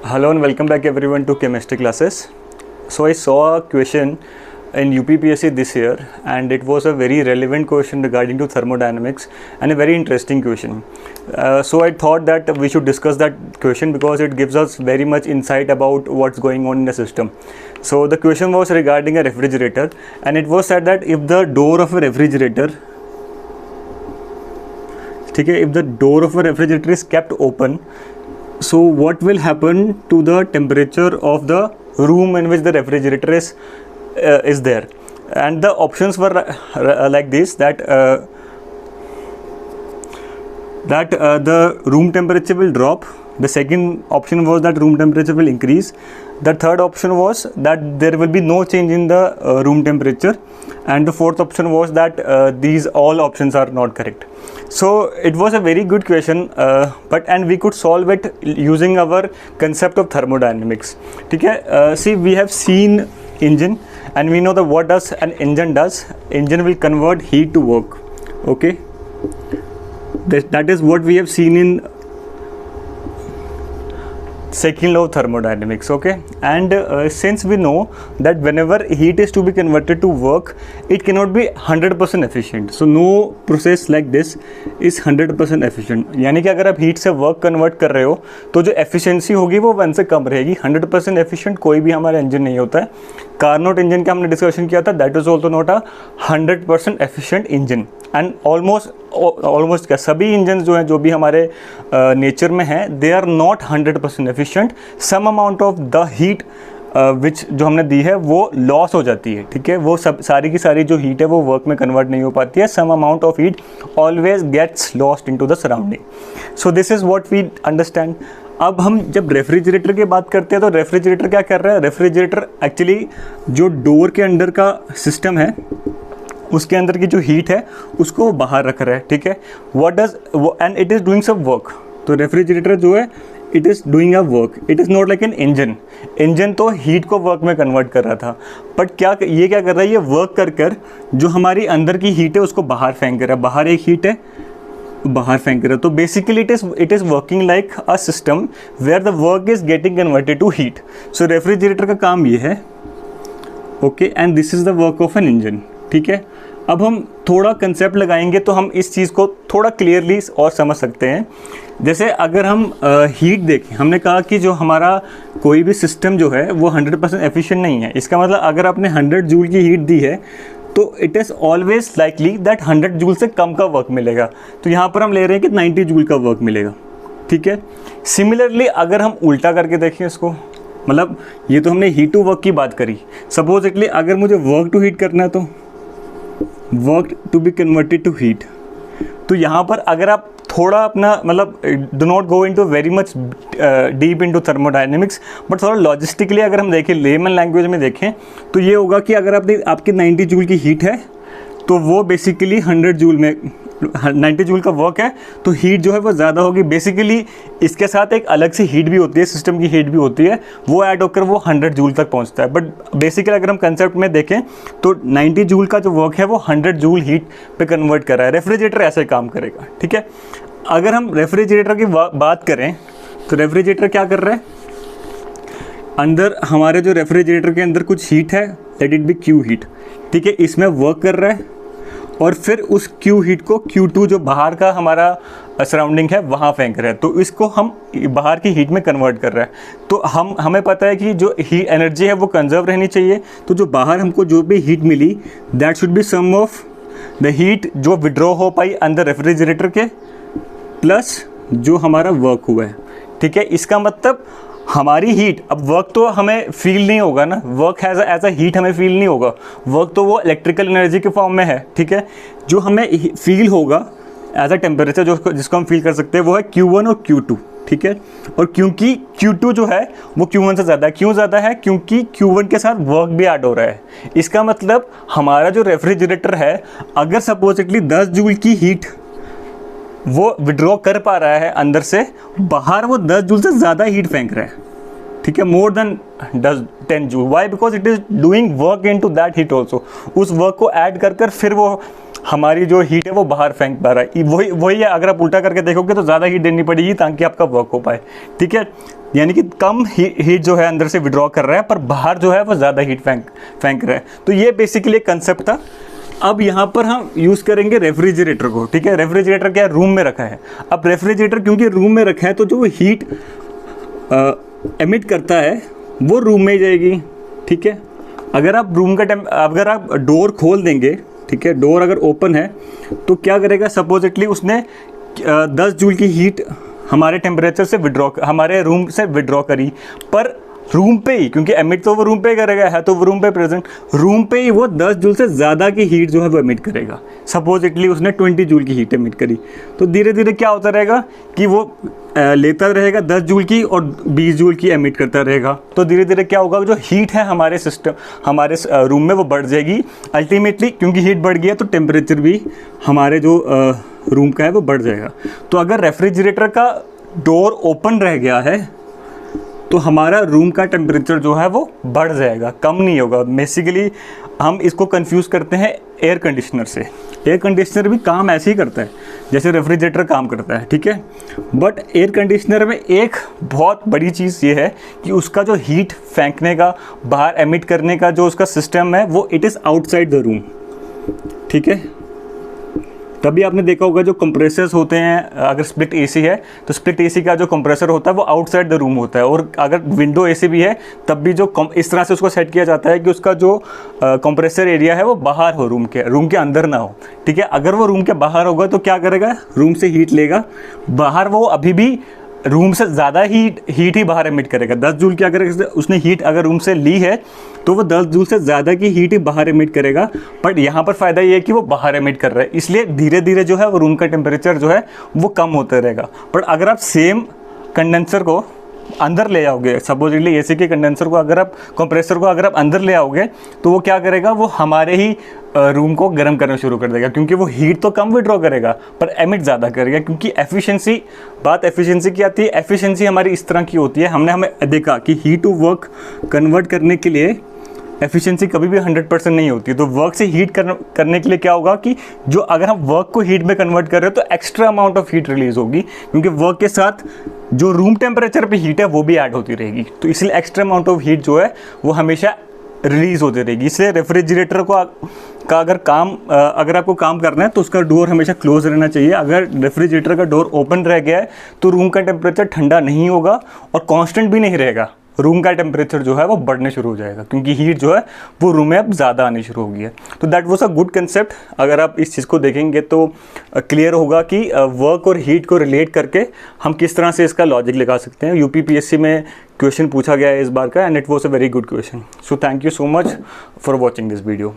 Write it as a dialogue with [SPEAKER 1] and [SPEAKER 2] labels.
[SPEAKER 1] Hello and welcome back everyone to chemistry classes. So I saw a question in UPPSC this year and it was a very relevant question regarding to thermodynamics and a very interesting question. So I thought that we should discuss that question because it gives us very much insight about what's going on in the system. So the question was regarding a refrigerator and it was said that if the door of a refrigerator, if the door of a refrigerator is kept open, so what will happen to the temperature of the room in which the refrigerator is there? And the options were like this, that the room temperature will drop. The second option was that room temperature will increase. The third option was that there will be no change in the room temperature, and the fourth option was that these all options are not correct. So it was a very good question, and we could solve it using our concept of thermodynamics. See, we have seen engine and we know that what does an engine does. Engine will convert heat to work. Okay, that is what we have seen in second law of thermodynamics. Okay, and since we know that whenever heat is to be converted to work, it cannot be 100% efficient. So no process like this is 100% efficient. यानी कि अगर आप heat से work convert कर रहे हो तो जो एफिशिएंसी होगी वो 1 से कम रहेगी. 100% एफिशिएंट कोई भी हमारा इंजन नहीं होता है. कार्नोट इंजन का हमने डिस्कशन किया था, that is also not a 100% efficient engine. And almost क्या सभी इंजन जो हैं, जो भी हमारे नेचर में हैं, they are not 100% efficient. Some amount of the heat which जो हमने दी है वो लॉस हो जाती है. ठीक है, वो सब सारी की सारी जो हीट है वो वर्क में कन्वर्ट नहीं हो पाती है. Some amount of heat always gets lost into the surrounding. So this is what we understand. अब हम जब रेफ्रिजरेटर की बात करते हैं तो रेफ्रिजरेटर क्या कर रहा है? रेफ्रिजरेटर एक्चुअली जो डोर के अंदर का सिस्टम है उसके अंदर की जो हीट है उसको बाहर रख रहा है. ठीक है, what does and it is doing some work. तो रेफ्रिजरेटर जो है it is doing a work. It is not like an engine. Engine तो हीट को वर्क में कन्वर्ट कर रहा था, बट क्या कर रहा है? ये वर्क कर जो हमारी अंदर की हीट है उसको बाहर फेंक रहा है. बाहर एक हीट है, बाहर फेंक रहा है. तो basically it is working like a system where the work is getting converted to heat. So refrigerator का काम ये है. Okay, and this is the work of an engine. ठीक है, अब हम थोड़ा कंसेप्ट लगाएंगे तो हम इस चीज़ को थोड़ा क्लियरली और समझ सकते हैं. जैसे अगर हम हीट देखें, हमने कहा कि जो हमारा कोई भी सिस्टम जो है वो 100% एफिशिएंट नहीं है. इसका मतलब अगर आपने 100 जूल की हीट दी है तो it is always likely that 100 joule से कम का वर्क मिलेगा. तो यहाँ पर हम ले रहे हैं कि 90 जूल का वर्क मिलेगा. ठीक है, सिमिलरली अगर हम उल्टा करके देखें इसको, मतलब ये तो हमने हीट टू वर्क की बात करी. सपोजिटली अगर मुझे वर्क टू हीट करना है तो work to be converted to heat. तो यहाँ पर अगर आप थोड़ा अपना मतलब do not go into very much deep into thermodynamics, but थोड़ा लॉजिस्टिकली अगर हम देखें, लेमन लैंग्वेज में देखें, तो ये होगा कि अगर आपकी 90 जूल की हीट है तो वो बेसिकली 100 जूल में 90 जूल का वर्क है तो हीट जो है वो ज़्यादा होगी. बेसिकली इसके साथ एक अलग से हीट भी होती है, सिस्टम की हीट भी होती है, वो ऐड होकर वो 100 जूल तक पहुंचता है. बट बेसिकली अगर हम कंसेप्ट में देखें तो 90 जूल का जो वर्क है वो 100 जूल हीट पे कन्वर्ट कर रहा है. रेफ्रिजरेटर ऐसे काम करेगा. ठीक है, अगर हम रेफ्रिजरेटर की बात करें तो रेफ्रिजरेटर क्या कर रहा है? अंदर हमारे जो रेफ्रिजरेटर के अंदर कुछ हीट है, let it be Q heat. ठीक है, इसमें वर्क कर रहा है और फिर उस क्यू हीट को Q2 जो बाहर का हमारा सराउंडिंग है वहाँ फेंक रहा है. तो इसको हम बाहर की हीट में कन्वर्ट कर रहा है. तो हमें पता है कि जो हीट एनर्जी है वो कंजर्व रहनी चाहिए. तो जो बाहर हमको जो भी हीट मिली that should be some of the heat जो विड्रॉ हो पाई अंदर रेफ्रिजरेटर के प्लस जो हमारा वर्क हुआ है. ठीक है, इसका मतलब हमारी हीट, अब वर्क तो हमें फील नहीं होगा ना, वर्क एज अ हीट हमें फील नहीं होगा. वर्क तो वो इलेक्ट्रिकल एनर्जी के फॉर्म में है. ठीक है, जो हमें फील होगा एज अ टेम्परेचर जिसको हम फील कर सकते हैं वो है Q1 और Q2. ठीक है, और क्योंकि Q2 जो है वो Q1 से ज़्यादा है. क्यों ज़्यादा है? क्योंकि Q1 के साथ वर्क भी ऐड हो रहा है. इसका मतलब हमारा जो रेफ्रिजरेटर है अगर सपोजिटली 10 जूल की हीट वो विड्रॉ कर पा रहा है अंदर से, बाहर वो 10 जूल से ज़्यादा हीट फेंक रहा है. ठीक है, more than 10 joule. Why? Because it is doing work into that heat also. उस वर्क को ऐड कर फिर वो हमारी जो हीट है वो बाहर फेंक पा रहा है। वही है, अगर आप उल्टा करके देखोगे तो ज़्यादा हीट देनी पड़ेगी ताकि आपका वर्क हो पाए, ठीक है। यानी कि कम हीट जो है अंदर से विड्रॉ कर रहा है, पर बाहर जो है वो ज़्यादा हीट फेंक रहा है। तो ये बेसिकली एक कंसेप्ट था। अब यहाँ पर हम यूज़ करेंगे रेफ्रिजरेटर को, ठीक है। रेफ्रिजरेटर क्या रूम में रखा है। अब रेफ्रिजरेटर क्योंकि रूम में रखा है तो जो हीट एमिट करता है वो रूम में ही जाएगी, ठीक है। अगर आप अगर आप डोर खोल देंगे, ठीक है, डोर अगर ओपन है तो क्या करेगा, सपोजिटली उसने 10 जूल की हीट हमारे टेम्परेचर से हमारे रूम से विड्रॉ करी, पर रूम पे ही, क्योंकि एमिट तो वो रूम पे करेगा, है तो वो रूम पे प्रेजेंट, रूम पे ही वो 10 जूल से ज़्यादा की हीट जो है वो एमिट करेगा। सपोजिटली उसने 20 जूल की हीट एमिट करी, तो धीरे धीरे क्या होता रहेगा कि वो लेता रहेगा 10 जूल की और 20 जूल की एमिट करता रहेगा। तो धीरे धीरे क्या होगा, जो हीट है हमारे रूम में वो बढ़ जाएगी अल्टीमेटली, क्योंकि हीट बढ़ गई है तो टेम्परेचर भी हमारे जो रूम का है वो बढ़ जाएगा। तो अगर रेफ्रिजरेटर का डोर ओपन रह गया है तो हमारा रूम का टेम्परेचर जो है वो बढ़ जाएगा, कम नहीं होगा। बेसिकली हम इसको कंफ्यूज करते हैं एयर कंडीशनर से। एयर कंडीशनर भी काम ऐसे ही करता है जैसे रेफ्रिजरेटर काम करता है, ठीक है। बट एयर कंडीशनर में एक बहुत बड़ी चीज़ ये है कि उसका जो हीट फेंकने का, बाहर एमिट करने का जो उसका सिस्टम है वो it is outside the room, ठीक है। तभी आपने देखा होगा जो कंप्रेसर्स होते हैं, अगर स्प्लिट एसी है तो स्प्लिट एसी का जो कंप्रेसर होता है वो आउटसाइड द रूम होता है, और अगर विंडो एसी भी है तब भी जो इस तरह से उसको सेट किया जाता है कि उसका जो कंप्रेसर एरिया है वो बाहर हो, रूम के अंदर ना हो, ठीक है। अगर वो रूम के बाहर होगा तो क्या करेगा, रूम से हीट लेगा, बाहर वो अभी भी रूम से ज़्यादा हीट ही बाहर एमिट करेगा। 10 जूल क्या करेगा, उसने हीट अगर रूम से ली है तो वो 10 जूल से ज़्यादा की हीट ही बाहर एमिट करेगा। बट यहाँ पर फ़ायदा ये है कि वो बाहर एमिट कर रहा है, इसलिए धीरे धीरे जो है वो रूम का टेम्परेचर जो है वो कम होता रहेगा। बट अगर आप सेम कंडेंसर को अंदर ले आओगे, सपोजिटली एसी के कंडेंसर को अगर आप कंप्रेसर को अगर आप अंदर ले आओगे तो वो क्या करेगा, वो हमारे ही रूम को गर्म करना शुरू कर देगा, क्योंकि वो हीट तो कम विड्रॉ करेगा पर एमिट ज़्यादा करेगा। क्योंकि बात एफिशिएंसी की आती है। एफिशिएंसी हमारी इस तरह की होती है, हमें देखा कि हीट टू वर्क कन्वर्ट करने के लिए एफिशिएंसी कभी भी 100% नहीं होती। तो वर्क से हीट करने के लिए क्या होगा कि जो अगर हम वर्क को हीट में कन्वर्ट कर रहे हो तो extra amount of heat release होगी, क्योंकि वर्क के साथ जो रूम टेम्परेचर पे हीट है वो भी ऐड होती रहेगी। तो इसलिए एक्स्ट्रा अमाउंट ऑफ हीट जो है वो हमेशा रिलीज होती रहेगी। इसलिए रेफ्रिजरेटर का अगर आपको काम करना है तो उसका डोर हमेशा क्लोज रहना चाहिए। अगर रेफ्रिजरेटर का डोर ओपन रह गया है तो रूम का टेम्परेचर ठंडा नहीं होगा और कांस्टेंट भी नहीं रहेगा, रूम का टेम्परेचर जो है वो बढ़ने शुरू हो जाएगा, क्योंकि हीट जो है वो रूम में अब ज़्यादा आनी शुरू हो गई है। तो that was a good concept. अगर आप इस चीज़ को देखेंगे तो क्लियर होगा कि वर्क और हीट को रिलेट करके हम किस तरह से इसका लॉजिक लगा सकते हैं। यूपीपीएससी में क्वेश्चन पूछा गया है इस बार का, and it was a very good question. So thank you so much for watching this video.